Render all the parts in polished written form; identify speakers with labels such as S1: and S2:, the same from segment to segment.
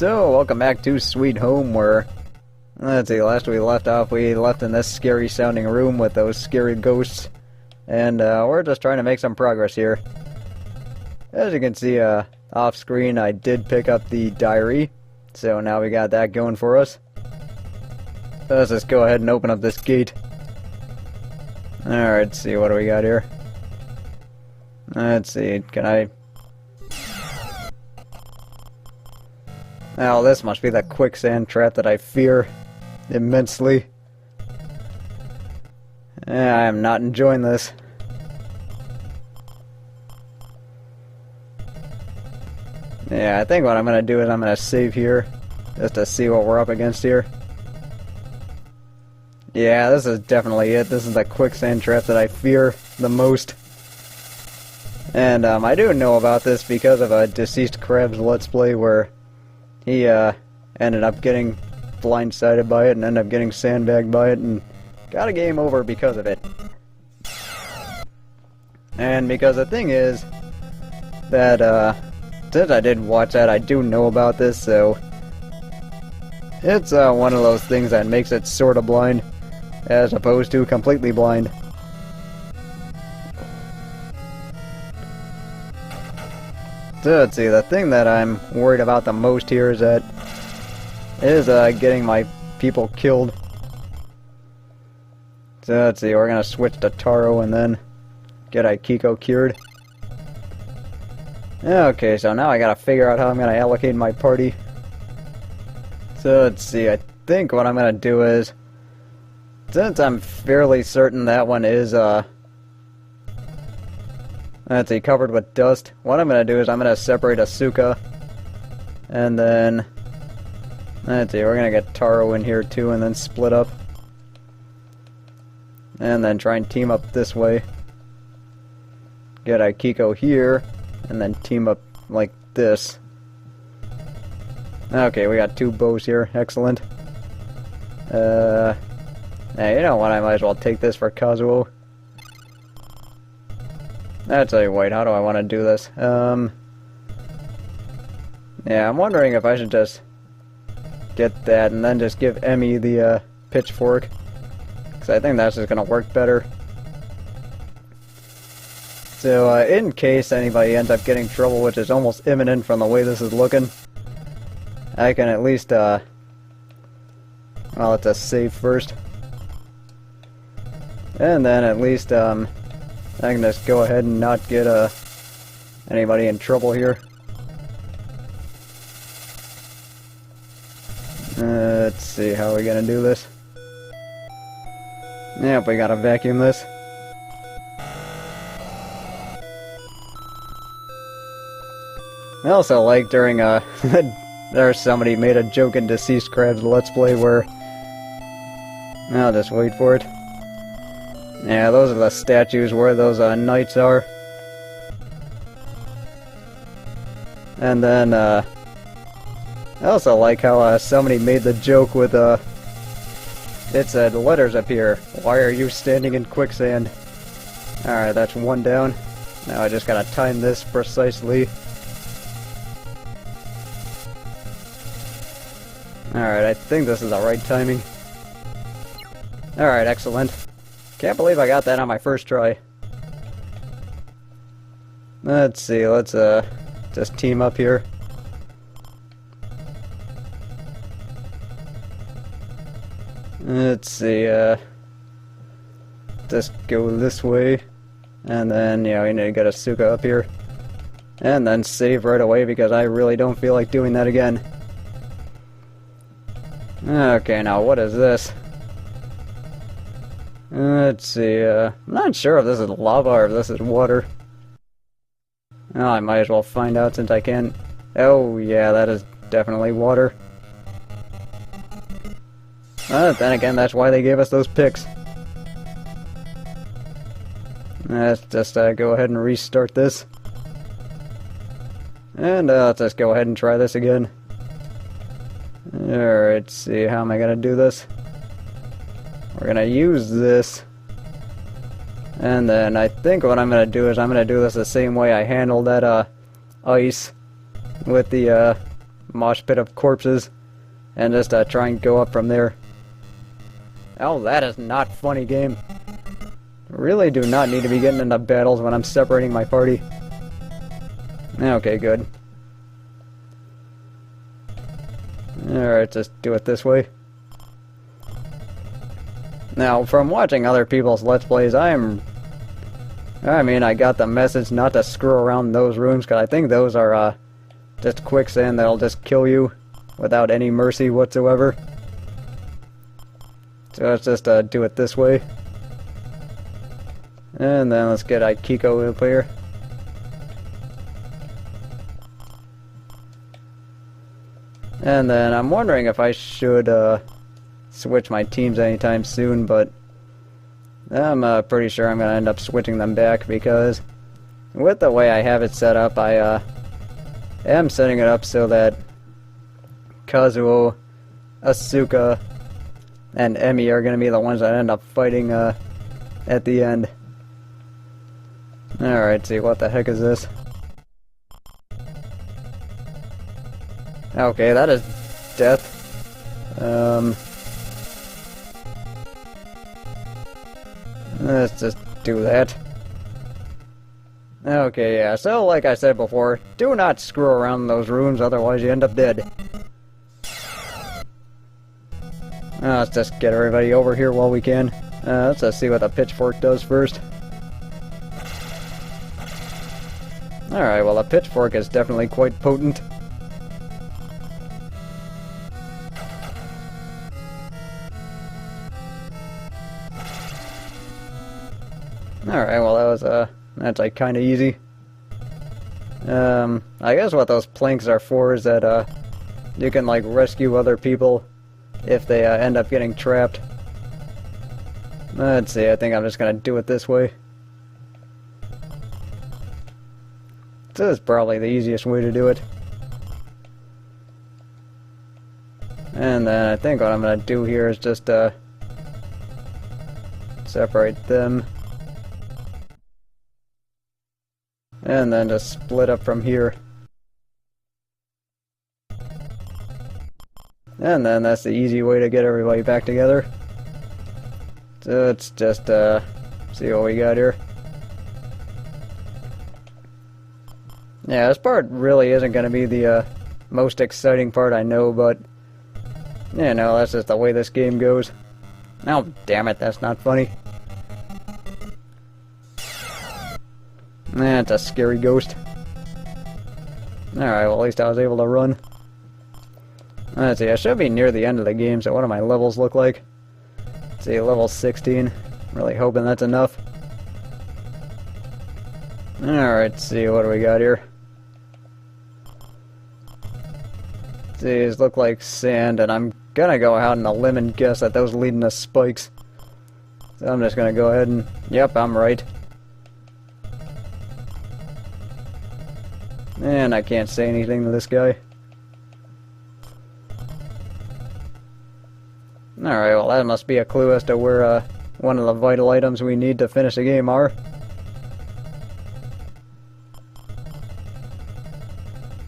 S1: So, welcome back to Sweet Home, where, let's see, last we left off, we left in this scary sounding room with those scary ghosts, and we're just trying to make some progress here. As you can see, off screen, I did pick up the diary, so now we got that going for us. So let's just go ahead and open up this gate. Alright, let's see, what do we got here? Let's see, can I... Oh, this must be the quicksand trap that I fear immensely. I am not enjoying this. Yeah, I think what I'm gonna do is I'm gonna save here, just to see what we're up against here. Yeah, this is definitely it. This is the quicksand trap that I fear the most. And I do know about this because of a Deceased Crab's Let's Play where he ended up getting blindsided by it and ended up getting sandbagged by it and got a game over because of it. And because the thing is that since I did watch that, I do know about this, so it's one of those things that makes it sort of blind as opposed to completely blind. So let's see, the thing that I'm worried about the most here is getting my people killed. So let's see, we're gonna switch to Taro and then get Akiko cured. Okay, so now I gotta figure out how I'm gonna allocate my party. So let's see, I think what I'm gonna do is, since I'm fairly certain that one is let's see, covered with dust. What I'm going to do is I'm going to separate Asuka. And then, let's see, we're going to get Taro in here too and then split up. And then try and team up this way. Get Akiko here. And then team up like this. Okay, we got two bows here. Excellent. Hey, you know what? I might as well take this for Kazuo. I'll tell you, wait, how do I want to do this? Yeah, I'm wondering if I should just get that and then just give Emmy the pitchfork. Because I think that's just going to work better. So, in case anybody ends up getting trouble, which is almost imminent from the way this is looking, I can at least, well, let's just save first. And then at least, I can just go ahead and not get anybody in trouble here. Let's see, how are we gonna do this? Yep, we gotta vacuum this. I also like during there's somebody made a joke in Deceased Crab's Let's Play where, I'll just wait for it. Yeah, those are the statues where those knights are. And then, I also like how somebody made the joke with, it said letters up here. Why are you standing in quicksand? Alright, that's one down. Now I just gotta time this precisely. Alright, I think this is the right timing. Alright, excellent. Can't believe I got that on my first try. Let's see, let's just team up here. Let's see, just go this way. And then, you know, we need to get Asuka up here. And then save right away because I really don't feel like doing that again. Okay, now what is this? Let's see, I'm not sure if this is lava or if this is water. Oh, I might as well find out since I can. Oh, yeah, that is definitely water. Then again, that's why they gave us those picks. Let's just go ahead and restart this. And let's just go ahead and try this again. Alright, let's see, how am I gonna do this? We're gonna use this. And then I think what I'm gonna do is I'm gonna do this the same way I handled that ice with the mosh pit of corpses and just try and go up from there. Oh, that is not funny, game. Really do not need to be getting into battles when I'm separating my party. Okay, good. Alright, just do it this way. Now, from watching other people's Let's Plays, I got the message not to screw around those rooms, because I think those are just quicksand that'll just kill you without any mercy whatsoever. So let's just do it this way. And then let's get Aikiko up here. And then I'm wondering if I should switch my teams anytime soon, but I'm pretty sure I'm going to end up switching them back, because with the way I have it set up, I am setting it up so that Kazuo, Asuka, and Emi are going to be the ones that end up fighting at the end. Alright, see, what the heck is this? Okay, that is death. Let's just do that. Okay, yeah, so like I said before, do not screw around in those rooms, otherwise you end up dead. Let's just get everybody over here while we can. Let's just see what the pitchfork does first. Alright, well, the pitchfork is definitely quite potent. Alright, well, that's like kinda easy. I guess what those planks are for is that you can like rescue other people if they end up getting trapped. Let's see, I think I'm just gonna do it this way. This is probably the easiest way to do it. And then I think what I'm gonna do here is just separate them. And then just split up from here. And then that's the easy way to get everybody back together. So let's just see what we got here. Yeah, this part really isn't going to be the most exciting part, I know, but you know, that's just the way this game goes. Oh, damn it, that's not funny. It's a scary ghost. Alright, well, at least I was able to run. Let's see, I should be near the end of the game, so what do my levels look like? Let's see, level 16. Really hoping that's enough. Alright, let's see, what do we got here? These look like sand, and I'm gonna go out on a limb and guess that those lead to spikes. So I'm just gonna go ahead and... Yep, I'm right. And I can't say anything to this guy. Alright, well that must be a clue as to where one of the vital items we need to finish the game are.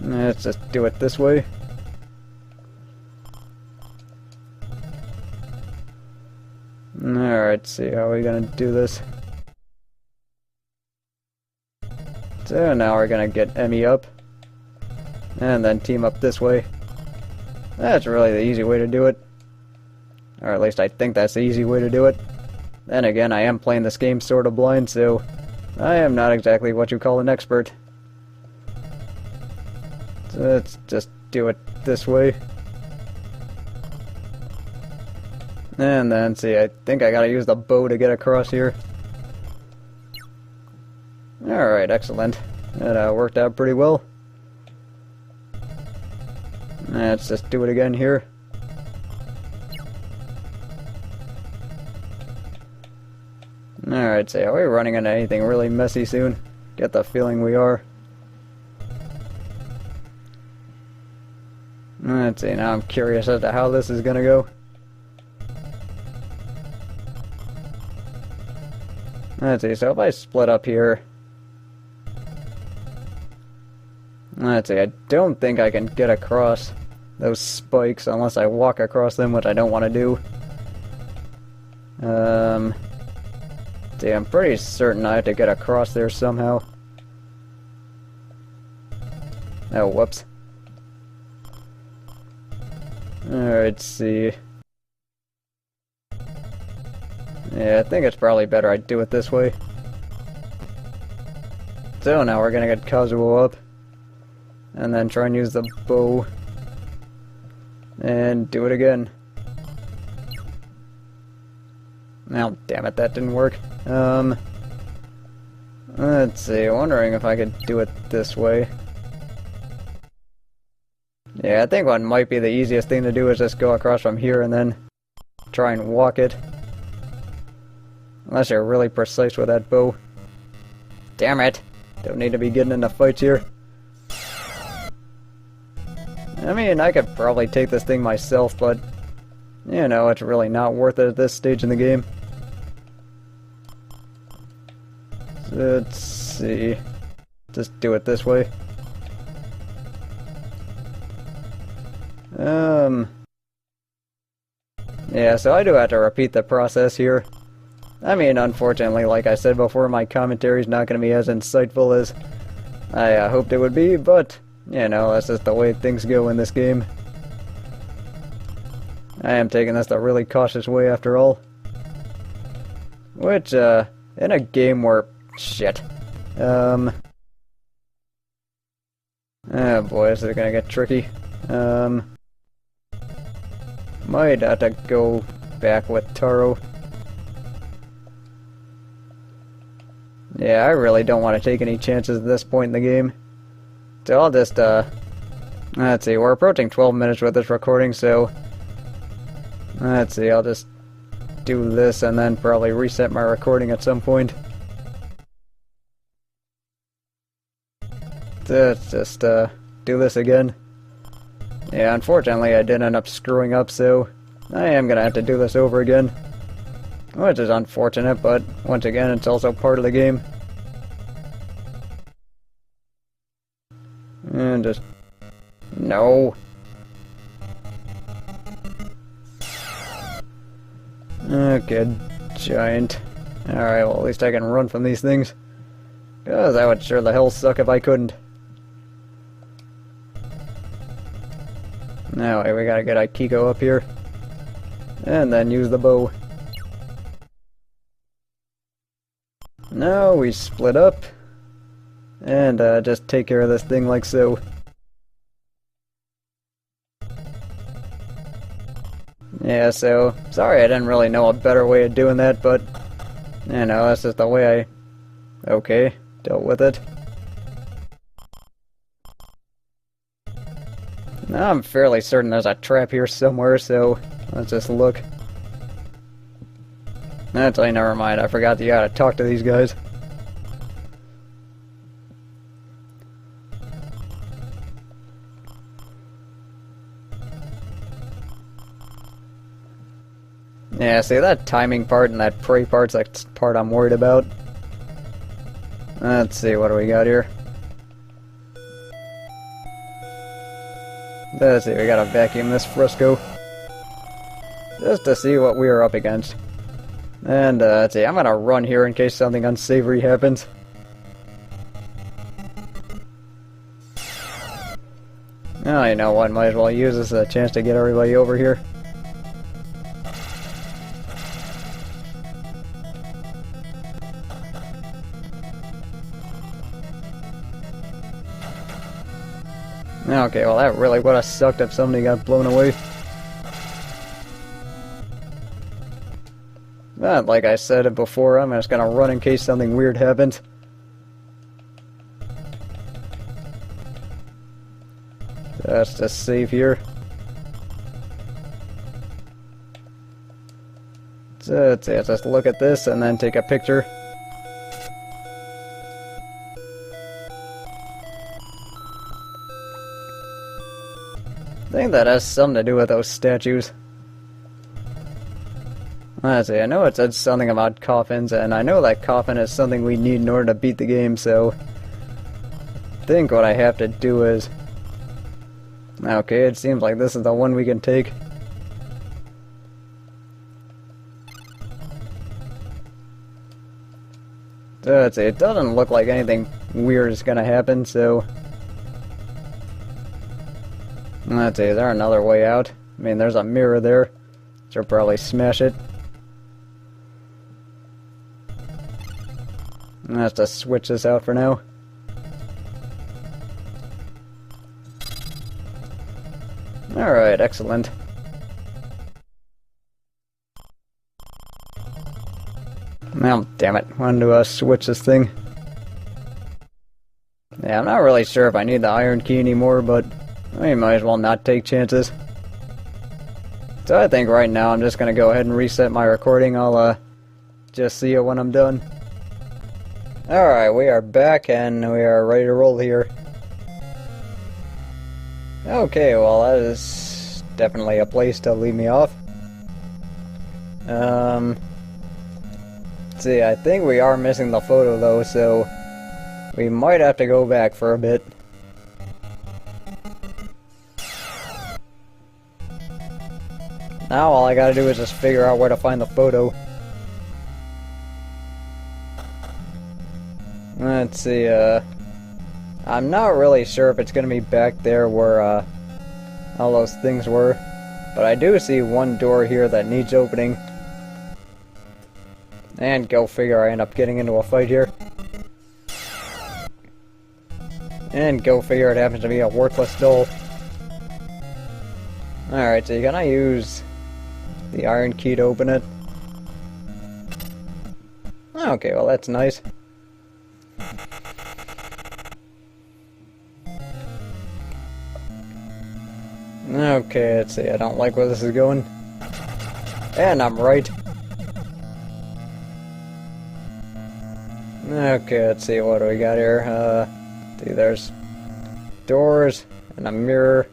S1: Let's just do it this way. Alright, see how we're gonna do this. So now we're gonna get Emi up. And then team up this way. That's really the easy way to do it. Or at least I think that's the easy way to do it. Then again, I am playing this game sort of blind, so I am not exactly what you call an expert. So let's just do it this way. And then, see, I think I gotta use the bow to get across here. Alright, excellent. That worked out pretty well. Let's just do it again here. Alright, so are we running into anything really messy soon? Get the feeling we are. Let's see, now I'm curious as to how this is gonna go. Let's see, so if I split up here... Let's see, I don't think I can get across those spikes unless I walk across them, which I don't want to do. See, I'm pretty certain I have to get across there somehow. Oh, whoops. Alright, let's see. Yeah, I think it's probably better I do it this way. So now we're gonna get Kazuo up. And then try and use the bow. And do it again. Now, damn it, that didn't work. Let's see, wondering if I could do it this way. Yeah, I think what might be the easiest thing to do is just go across from here and then try and walk it. Unless you're really precise with that bow. Damn it! Don't need to be getting into fights here. I mean, I could probably take this thing myself, but you know, it's really not worth it at this stage in the game. So, let's see. Just do it this way. Yeah, so I do have to repeat the process here. I mean, unfortunately, like I said before, my commentary's not going to be as insightful as I hoped it would be, but, you know, that's just the way things go in this game. I am taking this the really cautious way after all. Which, in a game where... shit. Oh boy, this is gonna get tricky. Might have to go back with Taro. Yeah, I really don't want to take any chances at this point in the game. So I'll just, let's see, we're approaching 12 minutes with this recording, so... let's see, I'll just do this and then probably reset my recording at some point. Let's just, do this again. Yeah, unfortunately I did end up screwing up, so I am gonna have to do this over again. Which is unfortunate, but once again, it's also part of the game. And just... no. Okay, giant. Alright, well at least I can run from these things. Because that would sure the hell suck if I couldn't. Now, we gotta get Aikiko up here. And then use the bow. Now we split up. And just take care of this thing like so. Yeah, so, sorry I didn't really know a better way of doing that, but, you know, that's just the way I, okay, dealt with it. Now I'm fairly certain there's a trap here somewhere, so let's just look. Actually, never mind, I forgot you gotta talk to these guys. Yeah, see, that timing part and that prey part's the part I'm worried about. Let's see, what do we got here? Let's see, we gotta vacuum this Frisco. Just to see what we are up against. And, let's see, I'm gonna run here in case something unsavory happens. Oh, you know what, might as well use this as a chance to get everybody over here. Okay, well that really would have sucked if somebody got blown away. But like I said it before, I'm just gonna run in case something weird happens. Just to save here. So let's just look at this and then take a picture. I think that has something to do with those statues. Let's see, I know it said something about coffins, and I know that coffin is something we need in order to beat the game, so... think what I have to do is... Okay, it seems like this is the one we can take. So let's see, it doesn't look like anything weird is gonna happen, so... Let's see, is there another way out? I mean, there's a mirror there. She'll probably smash it. Let's just switch this out for now. Alright, excellent. Well, damn it. Wanted to switch this thing. Yeah, I'm not really sure if I need the iron key anymore, but I might as well not take chances. So I think right now I'm just gonna go ahead and reset my recording. I'll just see you when I'm done. Alright, we are back and we are ready to roll here. Okay, well that is definitely a place to leave me off. Let's see, I think we are missing the photo though, so we might have to go back for a bit. Now all I gotta do is just figure out where to find the photo. Let's see, I'm not really sure if it's gonna be back there where, all those things were. But I do see one door here that needs opening. And go figure, I end up getting into a fight here. And go figure, it happens to be a worthless doll. Alright, so can I use the iron key to open it? Okay, well that's nice. Okay, let's see, I don't like where this is going. And I'm right. Okay, let's see, what do we got here? See, there's doors and a mirror.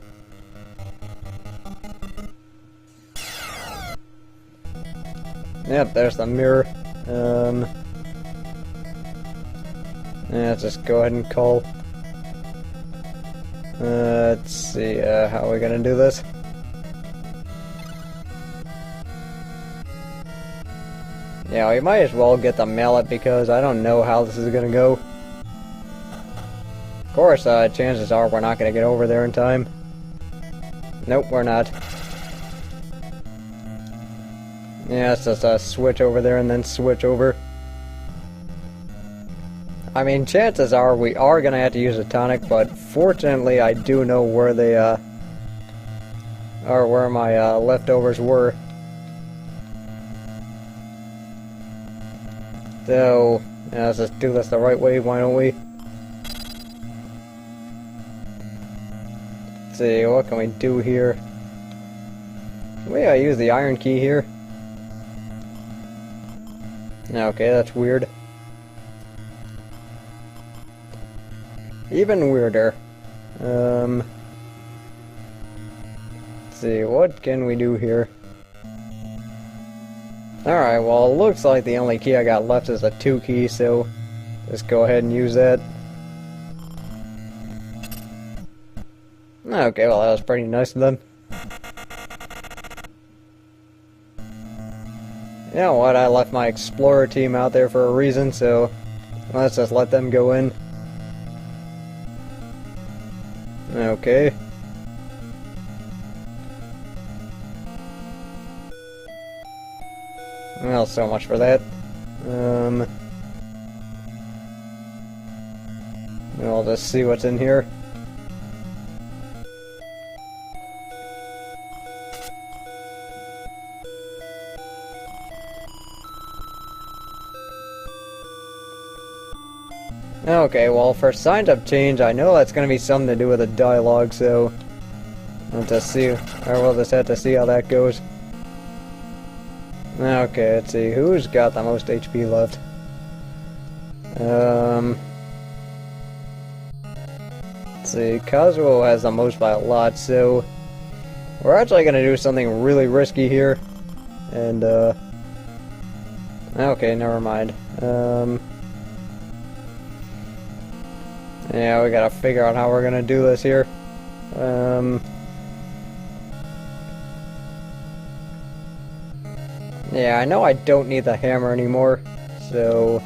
S1: Yep, there's the mirror. Yeah, let's just go ahead and call. Let's see, how are we gonna do this? Yeah, we might as well get the mallet because I don't know how this is gonna go. Of course, chances are we're not gonna get over there in time. Nope, we're not. Yeah, it's just switch over there and then switch over. I mean, chances are we are gonna have to use a tonic, but fortunately I do know where they, or where my, leftovers were. So, yeah, let's just do this the right way, why don't we? Let's see, what can we do here? Can we use the iron key here? Okay, that's weird. Even weirder. Let's see, what can we do here? Alright, well, it looks like the only key I got left is a 2 key, so let's go ahead and use that. Okay, well, that was pretty nice of them. You know what, I left my explorer team out there for a reason, so let's just let them go in. Okay. Well, so much for that. I'll just see what's in here. Okay, well, for signs of change, I know that's going to be something to do with the dialogue, so we'll just see, or we'll just have to see how that goes. Okay, let's see, who's got the most HP left? Let's see, Kazuo has the most by a lot, so we're actually going to do something really risky here, and, okay, never mind. Yeah, we gotta figure out how we're gonna do this here. Yeah, I know I don't need the hammer anymore, so...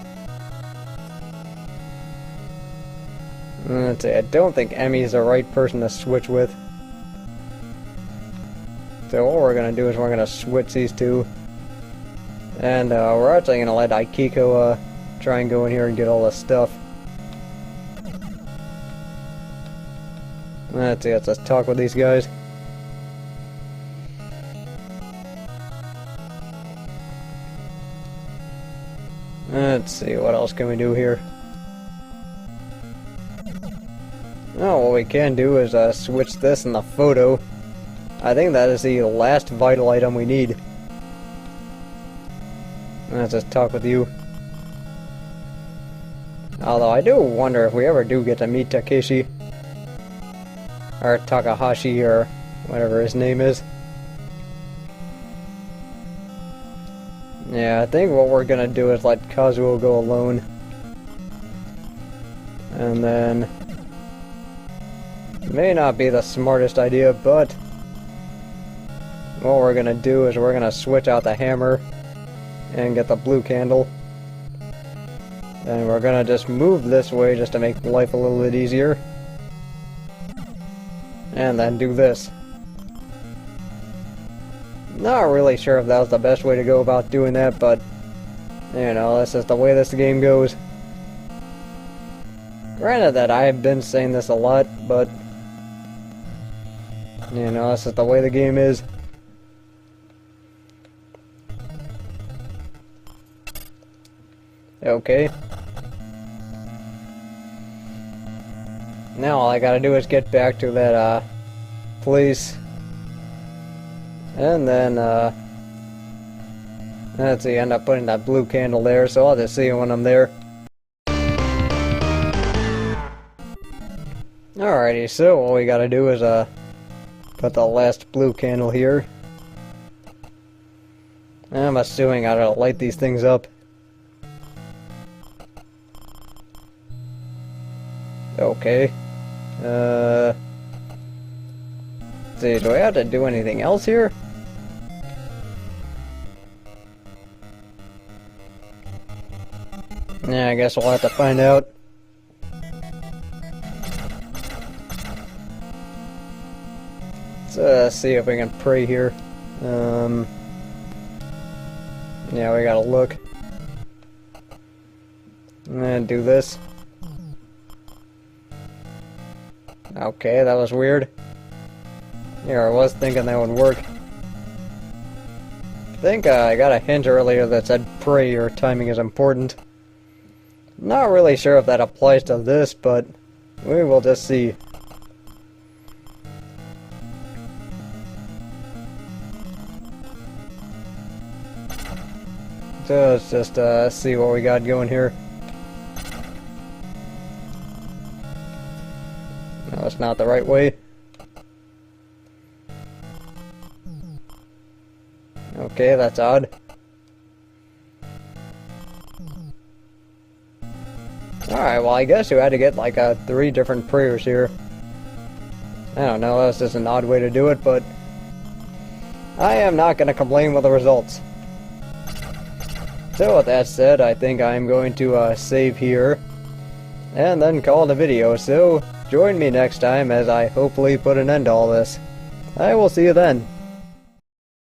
S1: Let's see, I don't think Emmy's the right person to switch with. So what we're gonna do is we're gonna switch these two. And we're actually gonna let Aikiko try and go in here and get all this stuff. Let's see, let's just talk with these guys. Let's see, what else can we do here? Oh, what we can do is switch this in the photo. I think that is the last vital item we need. Let's just talk with you. Although I do wonder if we ever do get to meet Takeshi. Or Takahashi, or whatever his name is. Yeah, I think what we're gonna do is let Kazuo go alone. And then... may not be the smartest idea, but... what we're gonna do is we're gonna switch out the hammer and get the blue candle. And we're gonna just move this way just to make life a little bit easier. And then do this. Not really sure if that was the best way to go about doing that, but you know, that's just the way this game goes. Granted that I've been saying this a lot, but you know, that's just the way the game is. Okay. Now all I gotta do is get back to that place. And then let's see, end up putting that blue candle there, so I'll just see you when I'm there. Alrighty, so all we gotta do is put the last blue candle here. I'm assuming I gotta light these things up. Okay. Let's see, do I have to do anything else here? Yeah, I guess we'll have to find out. Let's see if we can pray here. Yeah, we gotta look. And do this. Okay, that was weird. Yeah, I was thinking that would work. I think I got a hint earlier that said pray or timing is important. Not really sure if that applies to this, but we will just see. So let's just see what we got going here. No, it's not the right way. Okay, that's odd. Alright, well I guess you had to get like 3 different prayers here. I don't know, that's just an odd way to do it, but I am not going to complain with the results. So with that said, I think I'm going to save here and then call it a video, so join me next time as I hopefully put an end to all this. I will see you then.